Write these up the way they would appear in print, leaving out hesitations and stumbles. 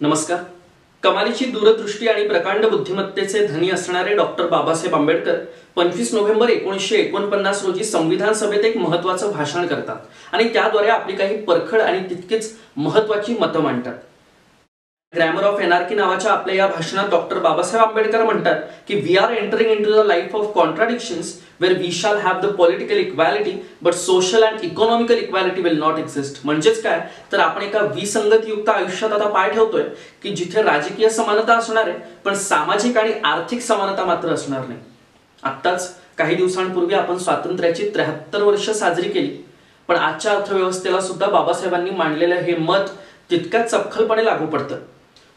नमस्कार. कमालीची दूरदृष्टी आणि प्रकांड बुद्धिमत्तेचे धनी असणारे डॉक्टर बाबासाहेब आंबेडकर 25 नोव्हेंबर 1949 रोजी संविधान सभेत एक महत्त्वाचं भाषण करतात आणि त्याद्वारे आपली काही परखड आणि तितकीच महत्त्वाची मतं मांडतात. ग्रॅमर ऑफ एनार्की नावाच्या आपल्या या भाषणात डॉक्टर बाबासाहेब आंबेडकर म्हणतात की we are entering into the life of contradictions where we shall have the political equality but social and economical equality will not exist. म्हणजेच काय तर आपण एका विसंगतयुक्त आयुष्यात आता पाय ठेवतोय की जिथे राजकीय समानता असणार आहे पण सामाजिक आणि आर्थिक समानता मात्र असणार नाही. आत्ताच काही दिवसांपूर्वी आपण स्वातंत्र्याची 73 वर्ष साजरी केली, पण आजच्या अर्थव्यवस्थेला सुद्धा बाबासाहेबांनी मांडलेलं हे मत तितक्याच चपखलपणे लागू पडतं.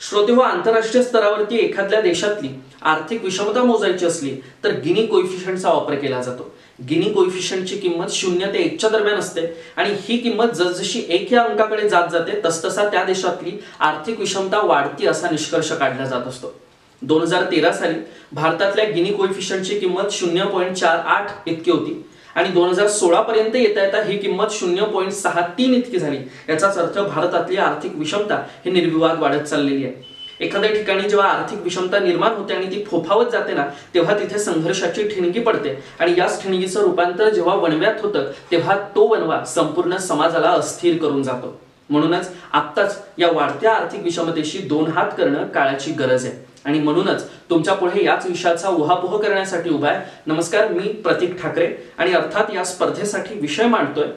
श्रोते हो, आंतरराष्ट्रीय स्तरावरती एखाद्या देशातली आर्थिक विषमता मोजायची असली तर गिनी कोइफिशियंटचा वापर केला जातो. गिनी कोइफिशियंटची किंमत 0 ते 1 च्या दरम्यान असते आणि ही किंमत जसजशी 1 या अंकाकडे जात जाते तसतसा त्या देशातली आर्थिक विषमता वाढती असा निष्कर्ष काढला जात असतो. 2013 साली भारतातल्या गिनी कोइफिशियंटची किंमत 0.48 इतकी होती आणि 2016 पर्यंत येता येता ही किंमत 0.63 इतकी झाली. याचाच अर्थ भारतातली आर्थिक विषमता ही निर्विवाद वाढत चाललेली आहे. एखाद्या ठिकाणी जेव्हा आर्थिक विषमता निर्माण होते आणि ती फोफावत जाते ना, तेव्हा तिथे संघर्षाची ठिणगी पडते आणि याच ठिणगीचं रूपांतर जेव्हा वणव्यात होतं तेव्हा तो वणवा संपूर्ण समाजाला अस्थिर करून जातो. म्हणूनच आत्ताच या वाढत्या आर्थिक विषमतेशी 2 हात करणं काळाची गरज आहे आणि म्हणूनच तुमच्या पुढे याच विषयाचा उहापोह करण्यासाठी उभा आहे. नमस्कार, मी प्रतीक ठाकरे आणि अर्थात या स्पर्धेसाठी विषय मांडतोय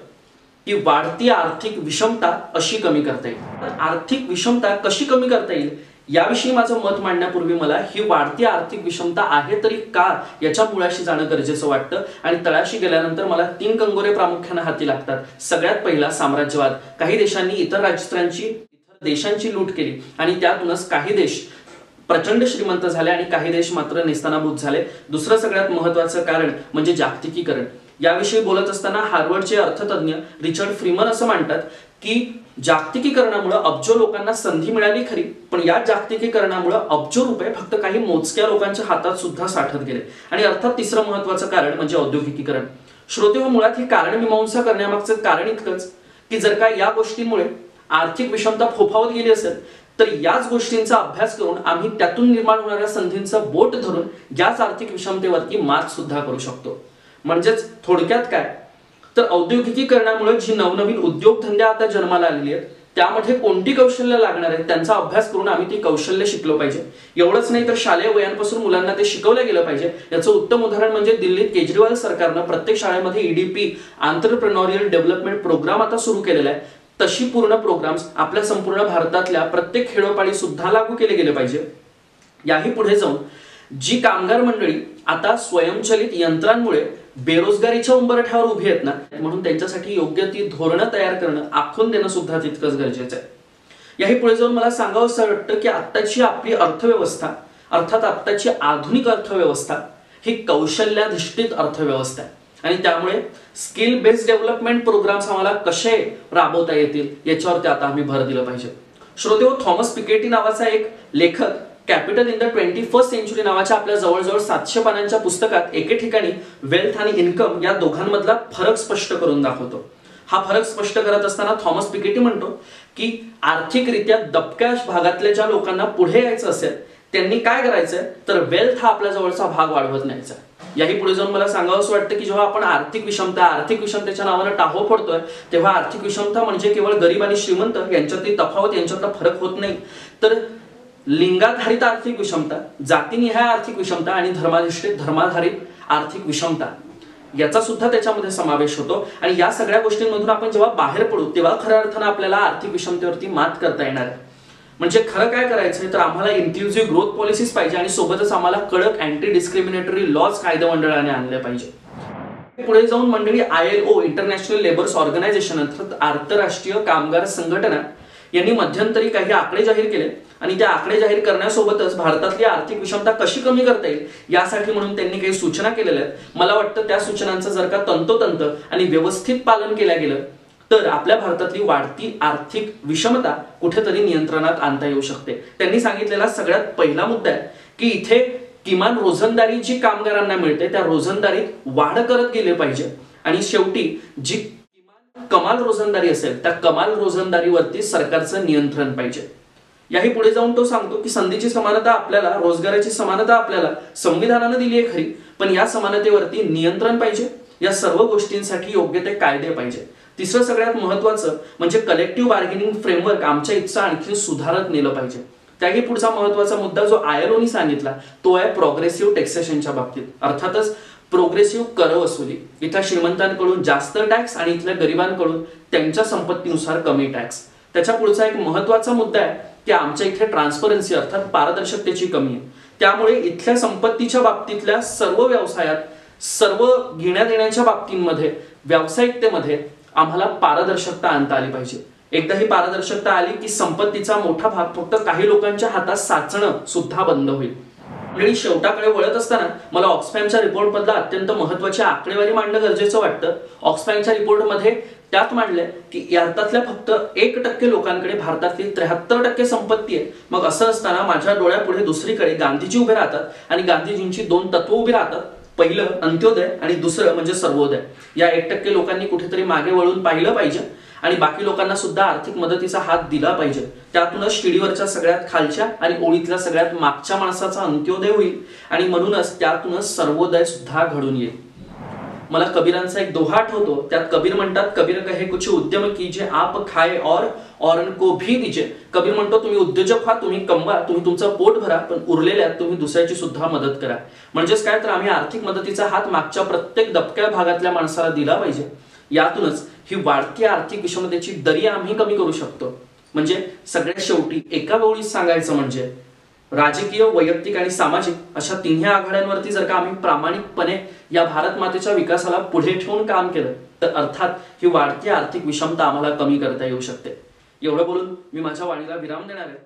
की वाढती आर्थिक विषमता अशी कमी करता येईल. आर्थिक विषमता कशी कमी करता येईल याविषयी माझं मत मांडण्यापूर्वी मला ही वाढती आर्थिक विषमता आहे तरी का याच्या मुळाशी जाणं गरजेचं वाटतं आणि तळाशी गेल्यानंतर मला 3 कंगोरे प्रामुख्याने हाती लागतात. सगळ्यात पहिला साम्राज्यवाद. काही देशांनी इतर देशांची लूट केली आणि त्यातूनच काही देश प्रचंड श्रीमंत झाले आणि काही देश मात्र नेस्तनाबूत झाले. दुसरं सगळ्यात महत्त्वाचं कारण म्हणजे जागतिकीकरण. याविषयी बोलत असताना हार्वर्डचे अर्थतज्ञ रिचर्ड फ्रीमन असं मांडतात की जागतिकीकरणामुळे अब्जो लोकांना संधी मिळाली खरी, पण या जागतिकीकरणामुळे अब्जो रुपये फक्त काही मोजक्या लोकांच्या हातात सुद्धा साठत गेले. आणि अर्थात तिसरं महत्त्वाचं कारण म्हणजे औद्योगिकीकरण. श्रोते हो, मुळात ही कारणमीमांसा करण्यामागचं कारण इतकंच की जर का या गोष्टींमुळे आर्थिक विषमता फोफावत गेली असेल तर याच गोष्टींचा अभ्यास करून आम्ही त्यातून निर्माण होणाऱ्या संधींचं बोट धरून याच आर्थिक विषमतेवरती मात सुद्धा करू शकतो. म्हणजेच थोडक्यात काय तर औद्योगिकीकरणामुळे जी नवनवीन उद्योगधंदे आता जन्माला आलेली आहेत त्यामध्ये कोणती कौशल्य लागणार आहेत त्यांचा अभ्यास करून आम्ही ती कौशल्य शिकलो पाहिजे. एवढंच नाही तर शालेय वयांपासून मुलांना ते शिकवलं गेलं पाहिजे. याचं उत्तम उदाहरण म्हणजे दिल्लीत केजरीवाल सरकारनं प्रत्येक शाळेमध्ये EDP एंटरप्रेन्योरियल डेव्हलपमेंट प्रोग्राम आता सुरू केलेला आहे. तशी पूर्ण प्रोग्राम्स आपल्या संपूर्ण भारतातल्या प्रत्येक खेडोपाडी सुद्धा लागू केले गेले पाहिजे. याही पुढे जाऊन जी कामगार मंडळी आता स्वयंचलित यंत्रांमुळे बेरोजगारीच्या उंबरठ्यावर उभी आहेत ना, म्हणून त्यांच्यासाठी योग्य ती धोरणं तयार करणं, आखून देणं सुद्धा तितकंच गरजेचं आहे. याही पुढे जाऊन मला सांगावं असं वाटतं की आत्ताची आपली अर्थव्यवस्था अर्थात आत्ताची आधुनिक अर्थव्यवस्था ही कौशल्याधिष्ठित अर्थव्यवस्था आहे आणि त्यामुळे स्किल बेस्ड डेव्हलपमेंट प्रोग्राम्स आम्हाला कसे राबवता येतील याच्यावरती आता आम्ही भर दिलं पाहिजे. श्रोते हो, थॉमस पिकेटी नावाचा एक लेखक capital in the 21st century नावाच्या आपल्या जवळजवळ 700 पानांच्या पुस्तकात एके ठिकाणी वेल्थ आणि इन्कम या दोघांमधला फरक स्पष्ट करून दाखवतो. हा फरक स्पष्ट करत असताना थॉमस पिकेटी म्हणतो की आर्थिकरित्या दबक्या भागातल्या ज्या लोकांना पुढे यायचं असेल त्यांनी काय करायचंय तर वेल्थ हा आपल्या जवळचा भाग वाढवत न्यायचा. याही पुढे जाऊन मला सांगावं असं वाटतं की जेव्हा आपण आर्थिक विषमतेच्या नावानं टाहो फोडतोय तेव्हा आर्थिक विषमता म्हणजे केवळ गरीब आणि श्रीमंत यांच्यातली तफावत, यांच्यातला फरक होत नाही, तर लिंगाधारित आर्थिक विषमता, जातीनिहाय आर्थिक विषमता आणि धर्माधारित आर्थिक विषमता याचा सुद्धा त्याच्यामध्ये समावेश होतो. आणि या सगळ्या गोष्टींमधून आपण जेव्हा बाहेर पडू तेव्हा खऱ्या अर्थानं आपल्याला आर्थिक विषमतेवरती मात करता येणार आहे. म्हणजे खरं काय करायचंय तर आम्हाला इन्क्लुझिव्ह ग्रोथ पॉलिसीज पाहिजे आणि सोबतच आम्हाला कडक अँटी डिस्क्रिमिनेटरी लॉज कायदेमंडळाने आणले पाहिजे. पुढे जाऊन मंडळी ILO इंटरनॅशनल लेबर्स ऑर्गनायझेशन अर्थात आंतरराष्ट्रीय कामगार संघटना यांनी मध्यंतरी काही आकडे जाहीर केले आणि त्या आकडे जाहीर करण्यासोबतच भारतातली आर्थिक विषमता कशी कमी करता येईल यासाठी म्हणून त्यांनी काही सूचना केलेल्या आहेत. मला वाटतं त्या सूचनांचं जर का तंतोतंत आणि व्यवस्थित पालन केलं गेलं तर आपल्या भारतातली वाढती आर्थिक विषमता कुठेतरी नियंत्रणात आणता येऊ शकते. त्यांनी सांगितलेला सगळ्यात पहिला मुद्दा आहे की इथे किमान रोजंदारी जी कामगारांना मिळते त्या रोजंदारीत वाढ करत गेले पाहिजे आणि शेवटी जी किमान कमाल रोजंदारी असेल त्या कमाल रोजंदारीवरती सरकारचं नियंत्रण पाहिजे। याही पुढे जाऊन तो सांगतो की संधीची समानता आपल्याला, रोजगाराची समानता आपल्याला संविधानाने दिली आहे खरी, पण या समानतेवरती नियंत्रण पाहिजे। या सर्व गोष्टींसाठी योग्य ते कायदे पाहिजे। तिसरं सगळ्यात महत्त्वाचं म्हणजे कलेक्टिव्ह बार्गेनिंग फ्रेमवर्क आमच्या इथचं आणखी सुधारत नेलं पाहिजे। त्याही पुढचा महत्त्वाचा मुद्दा जो आयलोनी सांगितला तो आहे प्रोग्रेसिव्ह टॅक्सेशनच्या बाबतीत, अर्थातच प्रोग्रेसिव्ह कर वसुली। इथल्या श्रीमंतांकडून जास्त टॅक्स आणि इथल्या गरिबांकडून त्यांच्या संपत्तीनुसार कमी टॅक्स। त्याच्या पुढचा एक महत्त्वाचा मुद्दा आहे की आमच्या इथे ट्रान्सपरन्सी अर्थात पारदर्शकतेची कमी आहे, त्यामुळे इथल्या संपत्तीच्या बाबतीतल्या सर्व व्यवसायात, सर्व घेण्या देण्याच्या बाबतींमध्ये, व्यावसायिकतेमध्ये आम्हाला पारदर्शकता आणता आली पाहिजे। एकदा ही पारदर्शकता आली की संपत्तीचा मोठा भाग फक्त काही लोकांच्या हातात साचणं सुद्धा बंद होईल। आणि शेवटाकडे वळत असताना मला ऑक्सफॅमच्या रिपोर्ट मधला अत्यंत महत्त्वाची आकडेवारी मांडणं गरजेचं वाटतं। ऑक्सफॅमच्या रिपोर्टमध्ये त्यात मांडलंय की भारतातल्या फक्त 1% लोकांकडे भारतातली 73% संपत्ती आहे। मग असं असताना माझ्या डोळ्यापुढे दुसरीकडे गांधीजी उभे राहतात आणि गांधीजींची 2 तत्व उभी राहतात। पहिलं अंत्योदय आणि दुसरं म्हणजे सर्वोदय। या 1% लोकांनी कुठेतरी मागे वळून पाहिलं पाहिजे आणि बाकी लोकांना सुद्धा आर्थिक मदतीचा हात दिला पाहिजे। त्यातूनच शिडीवरच्या सगळ्यात खालच्या आणि ओळीतल्या सगळ्यात मागच्या माणसाचा अंत्योदय होईल आणि म्हणूनच त्यातूनच सर्वोदय सुद्धा घडून येईल। मला कबीरांचा एक दोहा आठवतो, त्यात कबीर म्हणतात, कबीर कहे कुछ उद्यम कीजिए आप खाए और को भी दीजिए। कबीर म्हणतो तुम्ही उद्योजक व्हा, तुम्ही कमवा, तुम्ही तुमचं पोट भरा, पण उरलेल्यात तुम्ही दुसऱ्याची सुद्धा मदत करा। म्हणजेच काय तर आम्ही आर्थिक मदतीचा हात मागच्या प्रत्येक दबक्या भागातल्या माणसाला दिला पाहिजे। यातूनच ही वाढती आर्थिक विषमतेची दरी आम्ही कमी करू शकतो। म्हणजे सगळ्यात शेवटी एका ओळीत सांगायचं म्हणजे राजकीय, वैयक्तिक आणि सामाजिक अशा तिन्ही आघाड्यांवरती जर का आम्ही प्रामाणिकपणे या भारत मातेच्या विकासाला पुढे ठेवून काम केलं तर अर्थात ही वाढती आर्थिक विषमता आम्हाला कमी करता येऊ शकते। एवढं बोलून मी माझ्या वाणीला विराम देणार आहे।